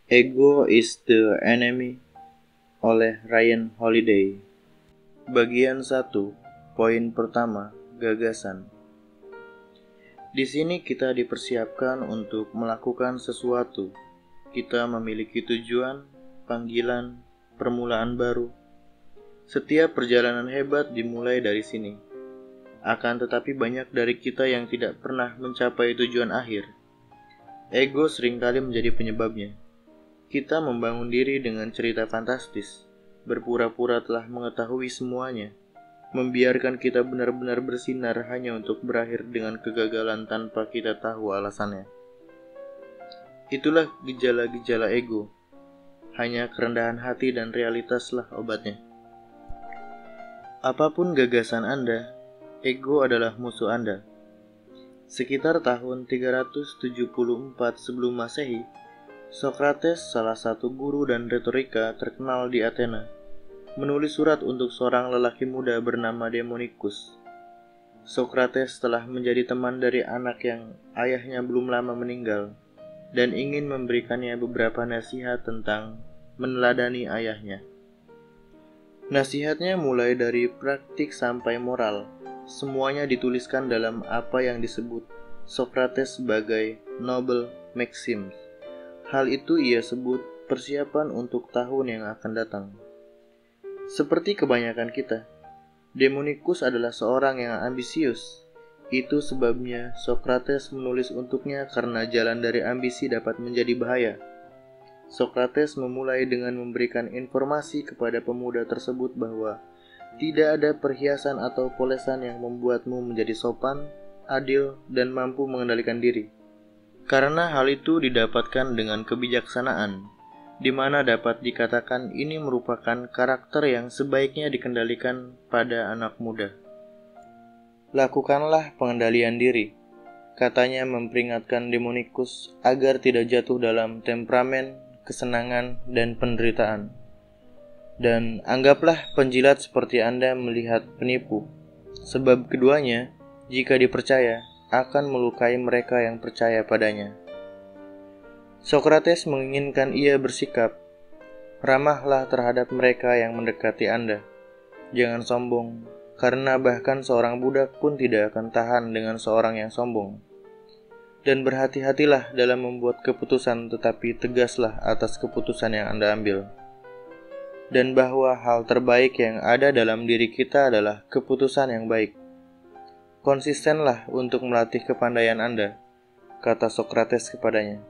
Ego is the Enemy oleh Ryan Holiday. Bagian 1, poin pertama, gagasan. Di sini kita dipersiapkan untuk melakukan sesuatu. Kita memiliki tujuan, panggilan, permulaan baru. Setiap perjalanan hebat dimulai dari sini. Akan tetapi banyak dari kita yang tidak pernah mencapai tujuan akhir. Ego seringkali menjadi penyebabnya. Kita membangun diri dengan cerita fantastis, berpura-pura telah mengetahui semuanya, membiarkan kita benar-benar bersinar hanya untuk berakhir dengan kegagalan tanpa kita tahu alasannya. Itulah gejala-gejala ego. Hanya kerendahan hati dan realitaslah obatnya. Apapun gagasan Anda, ego adalah musuh Anda. Sekitar tahun 374 sebelum Masehi, Socrates, salah satu guru dan retorika terkenal di Athena, menulis surat untuk seorang lelaki muda bernama Demonicus. Socrates telah menjadi teman dari anak yang ayahnya belum lama meninggal dan ingin memberikannya beberapa nasihat tentang meneladani ayahnya. Nasihatnya mulai dari praktik sampai moral. Semuanya dituliskan dalam apa yang disebut Socrates sebagai Noble Maxims. Hal itu ia sebut persiapan untuk tahun yang akan datang. Seperti kebanyakan kita, Demonicus adalah seorang yang ambisius. Itu sebabnya Socrates menulis untuknya karena jalan dari ambisi dapat menjadi bahaya. Socrates memulai dengan memberikan informasi kepada pemuda tersebut bahwa tidak ada perhiasan atau polesan yang membuatmu menjadi sopan, adil, dan mampu mengendalikan diri. Karena hal itu didapatkan dengan kebijaksanaan, di mana dapat dikatakan ini merupakan karakter yang sebaiknya dikendalikan pada anak muda. Lakukanlah pengendalian diri, katanya memperingatkan Demonicus agar tidak jatuh dalam temperamen, kesenangan, dan penderitaan. Dan anggaplah penjilat seperti Anda melihat penipu, sebab keduanya, jika dipercaya, akan melukai mereka yang percaya padanya. Socrates menginginkan ia bersikap, ramahlah terhadap mereka yang mendekati Anda. Jangan sombong, karena bahkan seorang budak pun tidak akan tahan dengan seorang yang sombong. Dan berhati-hatilah dalam membuat keputusan, tetapi tegaslah atas keputusan yang Anda ambil. Dan bahwa hal terbaik yang ada dalam diri kita adalah keputusan yang baik. Konsistenlah untuk melatih kepandaian Anda, kata Socrates kepadanya.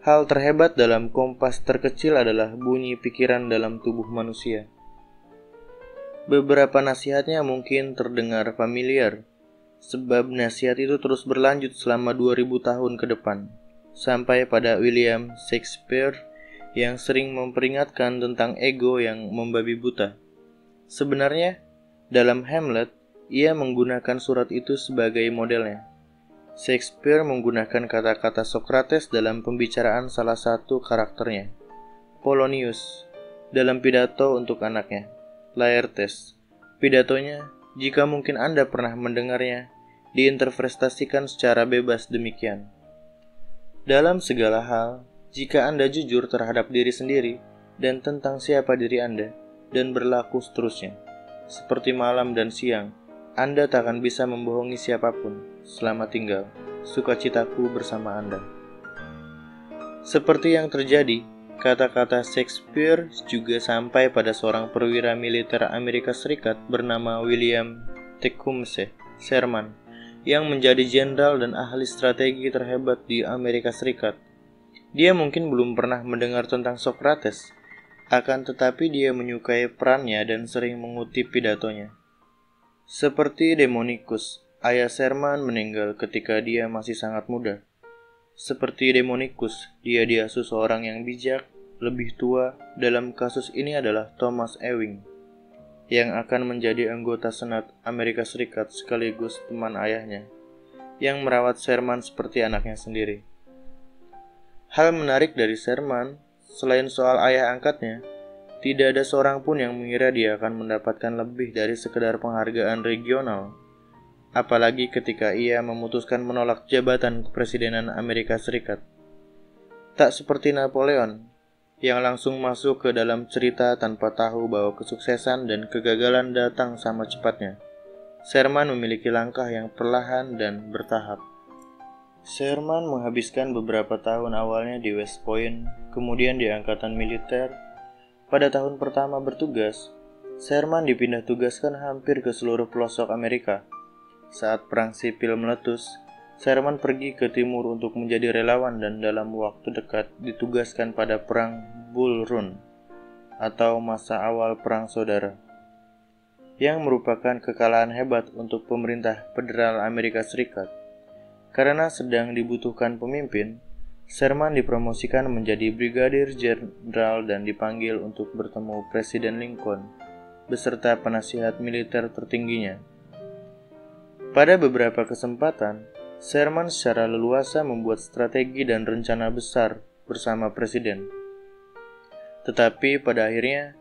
Hal terhebat dalam kompas terkecil adalah bunyi pikiran dalam tubuh manusia. Beberapa nasihatnya mungkin terdengar familiar, sebab nasihat itu terus berlanjut selama 2000 tahun ke depan, sampai pada William Shakespeare yang sering memperingatkan tentang ego yang membabi buta. Sebenarnya, dalam Hamlet, ia menggunakan surat itu sebagai modelnya. Shakespeare menggunakan kata-kata Socrates dalam pembicaraan salah satu karakternya, Polonius, dalam pidato untuk anaknya, Laertes. Pidatonya, jika mungkin Anda pernah mendengarnya, diinterpretasikan secara bebas demikian. Dalam segala hal, jika Anda jujur terhadap diri sendiri dan tentang siapa diri Anda, dan berlaku seterusnya, seperti malam dan siang, Anda tak akan bisa membohongi siapapun. Selamat tinggal, sukacitaku bersama Anda. Seperti yang terjadi, kata-kata Shakespeare juga sampai pada seorang perwira militer Amerika Serikat bernama William Tecumseh Sherman, yang menjadi jenderal dan ahli strategi terhebat di Amerika Serikat. Dia mungkin belum pernah mendengar tentang Socrates, akan tetapi dia menyukai perannya dan sering mengutip pidatonya. Seperti Demonicus, ayah Sherman meninggal ketika dia masih sangat muda. Seperti Demonicus, dia diasuh seorang yang bijak, lebih tua. Dalam kasus ini adalah Thomas Ewing, yang akan menjadi anggota Senat Amerika Serikat sekaligus teman ayahnya, yang merawat Sherman seperti anaknya sendiri. Hal menarik dari Sherman, selain soal ayah angkatnya, tidak ada seorang pun yang mengira dia akan mendapatkan lebih dari sekedar penghargaan regional. Apalagi ketika ia memutuskan menolak jabatan kepresidenan Amerika Serikat. Tak seperti Napoleon, yang langsung masuk ke dalam cerita tanpa tahu bahwa kesuksesan dan kegagalan datang sama cepatnya. Sherman memiliki langkah yang perlahan dan bertahap. Sherman menghabiskan beberapa tahun awalnya di West Point, kemudian di Angkatan Militer. Pada tahun pertama bertugas, Sherman dipindah tugaskan hampir ke seluruh pelosok Amerika. Saat Perang Sipil meletus, Sherman pergi ke timur untuk menjadi relawan dan dalam waktu dekat ditugaskan pada Perang Bull Run atau masa awal Perang Saudara, yang merupakan kekalahan hebat untuk pemerintah federal Amerika Serikat. Karena sedang dibutuhkan pemimpin, Sherman dipromosikan menjadi brigadir jenderal dan dipanggil untuk bertemu Presiden Lincoln beserta penasihat militer tertingginya. Pada beberapa kesempatan, Sherman secara leluasa membuat strategi dan rencana besar bersama Presiden. Tetapi pada akhirnya,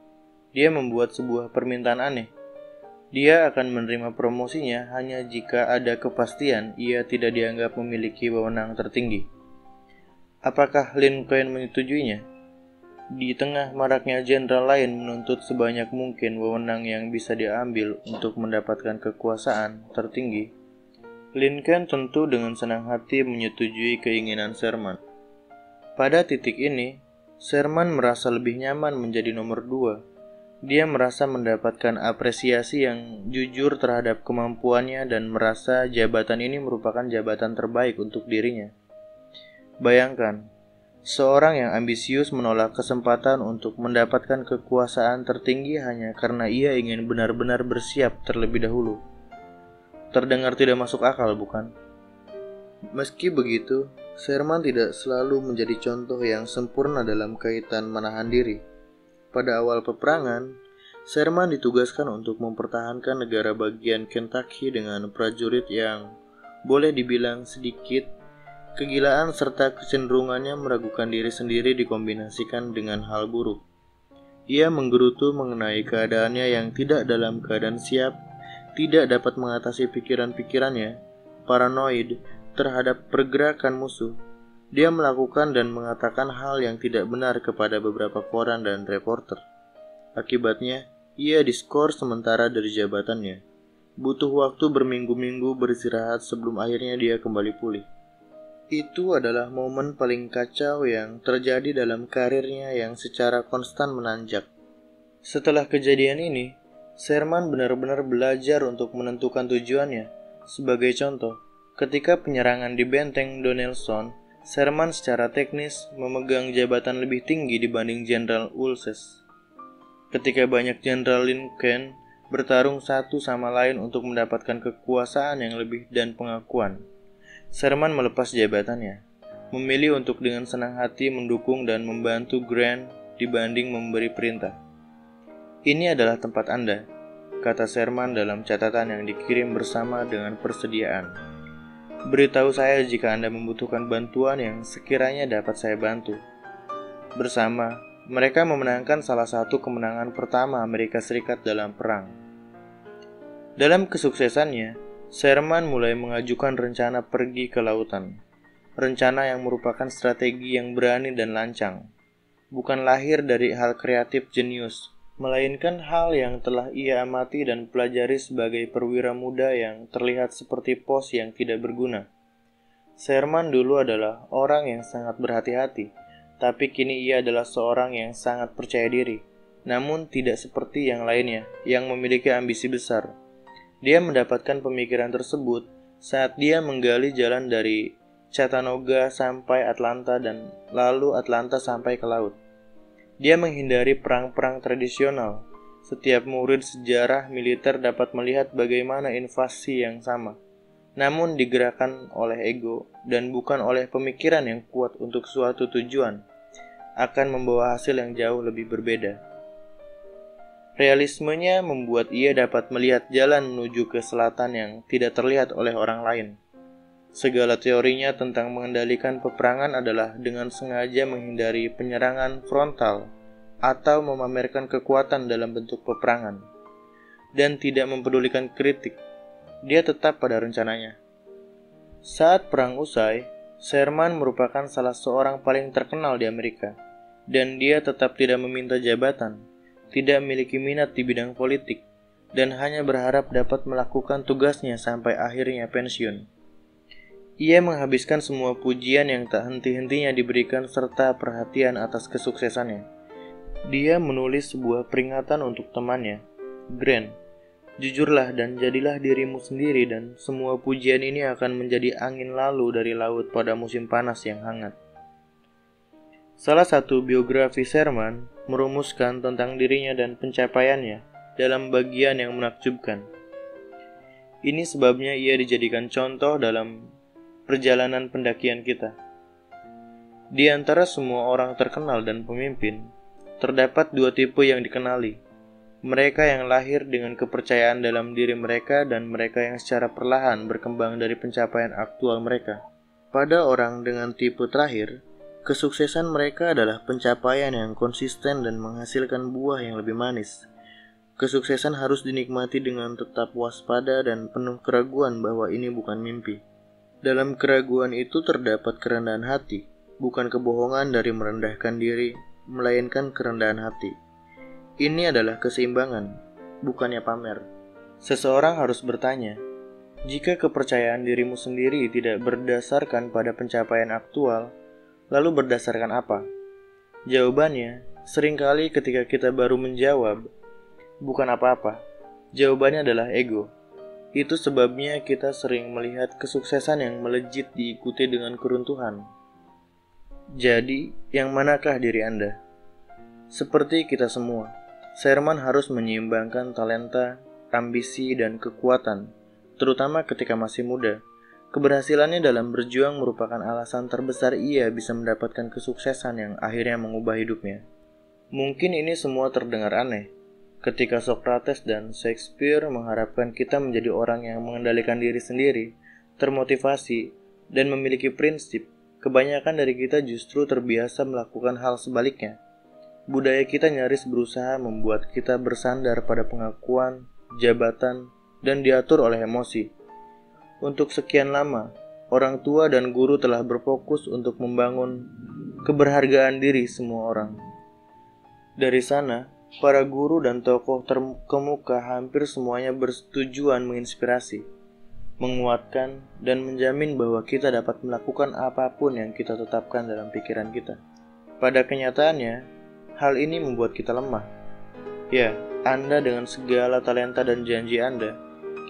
dia membuat sebuah permintaan aneh. Dia akan menerima promosinya hanya jika ada kepastian ia tidak dianggap memiliki wewenang tertinggi. Apakah Lincoln menyetujuinya? Di tengah maraknya jenderal lain menuntut sebanyak mungkin wewenang yang bisa diambil untuk mendapatkan kekuasaan tertinggi, Lincoln tentu dengan senang hati menyetujui keinginan Sherman. Pada titik ini, Sherman merasa lebih nyaman menjadi nomor 2. Dia merasa mendapatkan apresiasi yang jujur terhadap kemampuannya dan merasa jabatan ini merupakan jabatan terbaik untuk dirinya. Bayangkan, seorang yang ambisius menolak kesempatan untuk mendapatkan kekuasaan tertinggi hanya karena ia ingin benar-benar bersiap terlebih dahulu. Terdengar tidak masuk akal, bukan? Meski begitu, Sherman tidak selalu menjadi contoh yang sempurna dalam kaitan menahan diri. Pada awal peperangan, Sherman ditugaskan untuk mempertahankan negara bagian Kentucky dengan prajurit yang boleh dibilang sedikit kegilaan serta kecenderungannya meragukan diri sendiri dikombinasikan dengan hal buruk. Ia menggerutu mengenai keadaannya yang tidak dalam keadaan siap, tidak dapat mengatasi pikiran-pikirannya, paranoid terhadap pergerakan musuh. Dia melakukan dan mengatakan hal yang tidak benar kepada beberapa koran dan reporter. Akibatnya, ia diskor sementara dari jabatannya. Butuh waktu berminggu-minggu beristirahat sebelum akhirnya dia kembali pulih. Itu adalah momen paling kacau yang terjadi dalam karirnya yang secara konstan menanjak. Setelah kejadian ini, Sherman benar-benar belajar untuk menentukan tujuannya. Sebagai contoh, ketika penyerangan di benteng Donelson, Sherman secara teknis memegang jabatan lebih tinggi dibanding Jenderal Ulysses. Ketika banyak Jenderal Lincoln bertarung satu sama lain untuk mendapatkan kekuasaan yang lebih dan pengakuan, Sherman melepas jabatannya, memilih untuk dengan senang hati mendukung dan membantu Grant dibanding memberi perintah. "Ini adalah tempat Anda," kata Sherman dalam catatan yang dikirim bersama dengan persediaan. "Beritahu saya jika Anda membutuhkan bantuan yang sekiranya dapat saya bantu." Bersama, mereka memenangkan salah satu kemenangan pertama Amerika Serikat dalam perang. Dalam kesuksesannya, Sherman mulai mengajukan rencana pergi ke lautan. Rencana yang merupakan strategi yang berani dan lancang. Bukan lahir dari hal kreatif jenius, melainkan hal yang telah ia amati dan pelajari sebagai perwira muda yang terlihat seperti pos yang tidak berguna. Sherman dulu adalah orang yang sangat berhati-hati, tapi kini ia adalah seorang yang sangat percaya diri, namun tidak seperti yang lainnya yang memiliki ambisi besar. Dia mendapatkan pemikiran tersebut saat dia menggali jalan dari Chattanooga sampai Atlanta dan lalu Atlanta sampai ke laut. Dia menghindari perang-perang tradisional. Setiap murid sejarah militer dapat melihat bagaimana invasi yang sama, namun digerakkan oleh ego dan bukan oleh pemikiran yang kuat untuk suatu tujuan, akan membawa hasil yang jauh lebih berbeda. Realismenya membuat ia dapat melihat jalan menuju ke selatan yang tidak terlihat oleh orang lain. Segala teorinya tentang mengendalikan peperangan adalah dengan sengaja menghindari penyerangan frontal atau memamerkan kekuatan dalam bentuk peperangan, dan tidak mempedulikan kritik. Dia tetap pada rencananya. Saat perang usai, Sherman merupakan salah seorang paling terkenal di Amerika. dan dia tetap tidak meminta jabatan, tidak memiliki minat di bidang politik, dan hanya berharap dapat melakukan tugasnya sampai akhirnya pensiun. Ia menghabiskan semua pujian yang tak henti-hentinya diberikan serta perhatian atas kesuksesannya. Dia menulis sebuah peringatan untuk temannya, Grant. Jujurlah dan jadilah dirimu sendiri dan semua pujian ini akan menjadi angin lalu dari laut pada musim panas yang hangat. Salah satu biografi Sherman merumuskan tentang dirinya dan pencapaiannya dalam bagian yang menakjubkan. Ini sebabnya ia dijadikan contoh dalam perjalanan pendakian kita. Di antara semua orang terkenal dan pemimpin, terdapat dua tipe yang dikenali. Mereka yang lahir dengan kepercayaan dalam diri mereka dan mereka yang secara perlahan berkembang dari pencapaian aktual mereka. Pada orang dengan tipe terakhir, kesuksesan mereka adalah pencapaian yang konsisten dan menghasilkan buah yang lebih manis. Kesuksesan harus dinikmati dengan tetap waspada dan penuh keraguan bahwa ini bukan mimpi. Dalam keraguan itu terdapat kerendahan hati, bukan kebohongan dari merendahkan diri, melainkan kerendahan hati. Ini adalah keseimbangan, bukannya pamer. Seseorang harus bertanya, jika kepercayaan dirimu sendiri tidak berdasarkan pada pencapaian aktual, lalu berdasarkan apa? Jawabannya, seringkali ketika kita baru menjawab, bukan apa-apa. Jawabannya adalah ego. Itu sebabnya kita sering melihat kesuksesan yang melejit diikuti dengan keruntuhan. Jadi, yang manakah diri Anda? Seperti kita semua, Sherman harus menyeimbangkan talenta, ambisi, dan kekuatan, terutama ketika masih muda. Keberhasilannya dalam berjuang merupakan alasan terbesar ia bisa mendapatkan kesuksesan yang akhirnya mengubah hidupnya. Mungkin ini semua terdengar aneh, ketika Socrates dan Shakespeare mengharapkan kita menjadi orang yang mengendalikan diri sendiri, termotivasi, dan memiliki prinsip. Kebanyakan dari kita justru terbiasa melakukan hal sebaliknya. Budaya kita nyaris berusaha membuat kita bersandar pada pengakuan, jabatan, dan diatur oleh emosi. Untuk sekian lama, orang tua dan guru telah berfokus untuk membangun keberhargaan diri semua orang. Dari sana, para guru dan tokoh terkemuka hampir semuanya bertujuan menginspirasi, menguatkan, dan menjamin bahwa kita dapat melakukan apapun yang kita tetapkan dalam pikiran kita. Pada kenyataannya, hal ini membuat kita lemah. Ya, Anda dengan segala talenta dan janji Anda,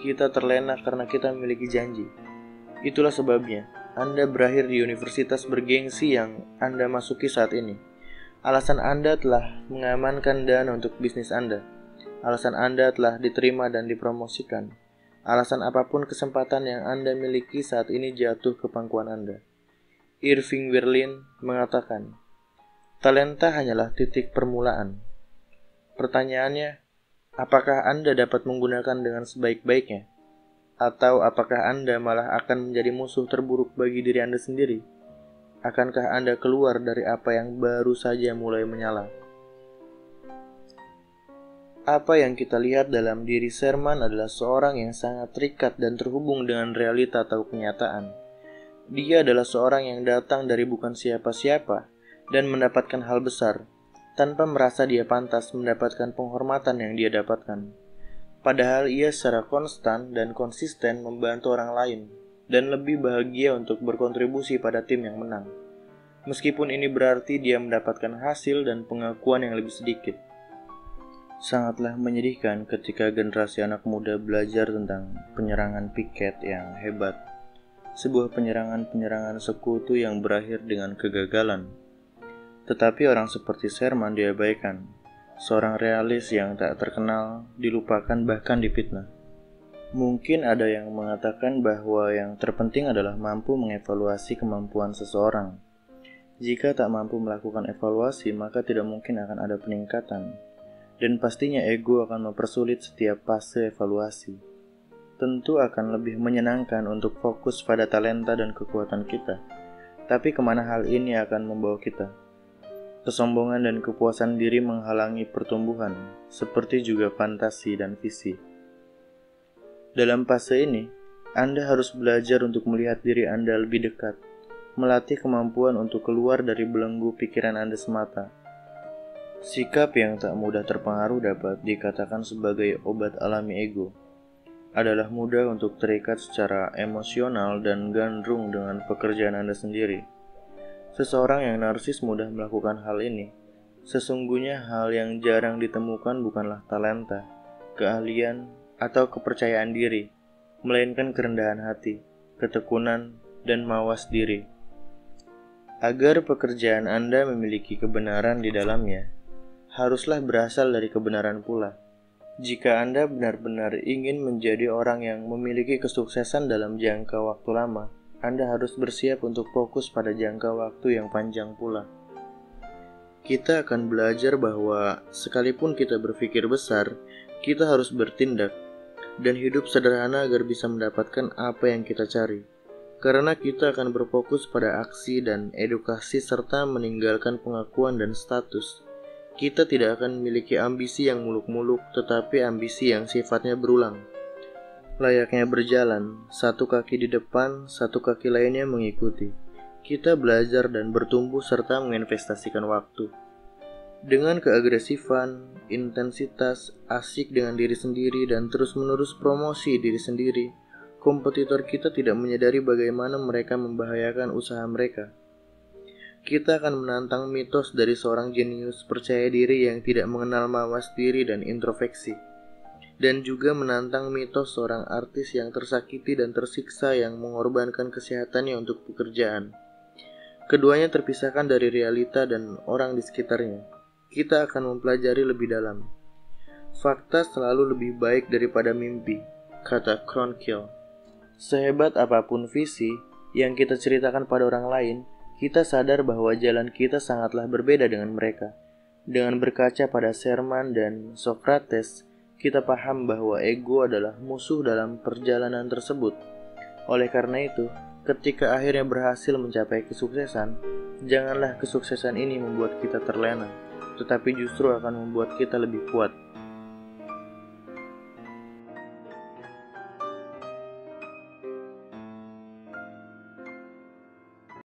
kita terlena karena kita memiliki janji. Itulah sebabnya Anda berakhir di universitas bergengsi yang Anda masuki saat ini. Alasan Anda telah mengamankan dana untuk bisnis Anda. Alasan Anda telah diterima dan dipromosikan. Alasan apapun kesempatan yang Anda miliki saat ini jatuh ke pangkuan Anda. Irving Berlin mengatakan, talenta hanyalah titik permulaan. Pertanyaannya, apakah Anda dapat menggunakan dengan sebaik-baiknya? Atau apakah Anda malah akan menjadi musuh terburuk bagi diri Anda sendiri? Akankah Anda keluar dari apa yang baru saja mulai menyala? Apa yang kita lihat dalam diri Sherman adalah seorang yang sangat terikat dan terhubung dengan realita atau kenyataan. Dia adalah seorang yang datang dari bukan siapa-siapa dan mendapatkan hal besar, tanpa merasa dia pantas mendapatkan penghormatan yang dia dapatkan. Padahal ia secara konstan dan konsisten membantu orang lain, dan lebih bahagia untuk berkontribusi pada tim yang menang. Meskipun ini berarti dia mendapatkan hasil dan pengakuan yang lebih sedikit. Sangatlah menyedihkan ketika generasi anak muda belajar tentang penyerangan piket yang hebat. Sebuah penyerangan sekutu yang berakhir dengan kegagalan. Tetapi orang seperti Sherman diabaikan, seorang realis yang tak terkenal, dilupakan bahkan difitnah. Mungkin ada yang mengatakan bahwa yang terpenting adalah mampu mengevaluasi kemampuan seseorang. Jika tak mampu melakukan evaluasi, maka tidak mungkin akan ada peningkatan, dan pastinya ego akan mempersulit setiap fase evaluasi. Tentu akan lebih menyenangkan untuk fokus pada talenta dan kekuatan kita, tapi kemana hal ini akan membawa kita? Kesombongan dan kepuasan diri menghalangi pertumbuhan, seperti juga fantasi dan visi. Dalam fase ini, Anda harus belajar untuk melihat diri Anda lebih dekat, melatih kemampuan untuk keluar dari belenggu pikiran Anda semata, Sikap yang tak mudah terpengaruh dapat dikatakan sebagai obat alami ego. Adalah mudah untuk terikat secara emosional dan gandrung dengan pekerjaan Anda sendiri. Seseorang yang narsis mudah melakukan hal ini. Sesungguhnya hal yang jarang ditemukan bukanlah talenta, keahlian, atau kepercayaan diri, melainkan kerendahan hati, ketekunan, dan mawas diri. Agar pekerjaan Anda memiliki kebenaran di dalamnya, haruslah berasal dari kebenaran pula. Jika Anda benar-benar ingin menjadi orang yang memiliki kesuksesan dalam jangka waktu lama, Anda harus bersiap untuk fokus pada jangka waktu yang panjang pula. Kita akan belajar bahwa sekalipun kita berpikir besar, kita harus bertindak dan hidup sederhana agar bisa mendapatkan apa yang kita cari. Karena kita akan berfokus pada aksi dan edukasi serta meninggalkan pengakuan dan status. Kita tidak akan memiliki ambisi yang muluk-muluk, tetapi ambisi yang sifatnya berulang. Layaknya berjalan, satu kaki di depan, satu kaki lainnya mengikuti. Kita belajar dan bertumbuh serta menginvestasikan waktu. Dengan keagresifan, intensitas, asik dengan diri sendiri, dan terus-menerus promosi diri sendiri, kompetitor kita tidak menyadari bagaimana mereka membahayakan usaha mereka. Kita akan menantang mitos dari seorang jenius percaya diri yang tidak mengenal mawas diri dan introspeksi, dan juga menantang mitos seorang artis yang tersakiti dan tersiksa yang mengorbankan kesehatannya untuk pekerjaan. Keduanya terpisahkan dari realita dan orang di sekitarnya. Kita akan mempelajari lebih dalam. Fakta selalu lebih baik daripada mimpi, kata Kronkil. Sehebat apapun visi yang kita ceritakan pada orang lain, kita sadar bahwa jalan kita sangatlah berbeda dengan mereka. Dengan berkaca pada Sherman dan Socrates, kita paham bahwa ego adalah musuh dalam perjalanan tersebut. Oleh karena itu, ketika akhirnya berhasil mencapai kesuksesan, janganlah kesuksesan ini membuat kita terlena, tetapi justru akan membuat kita lebih kuat.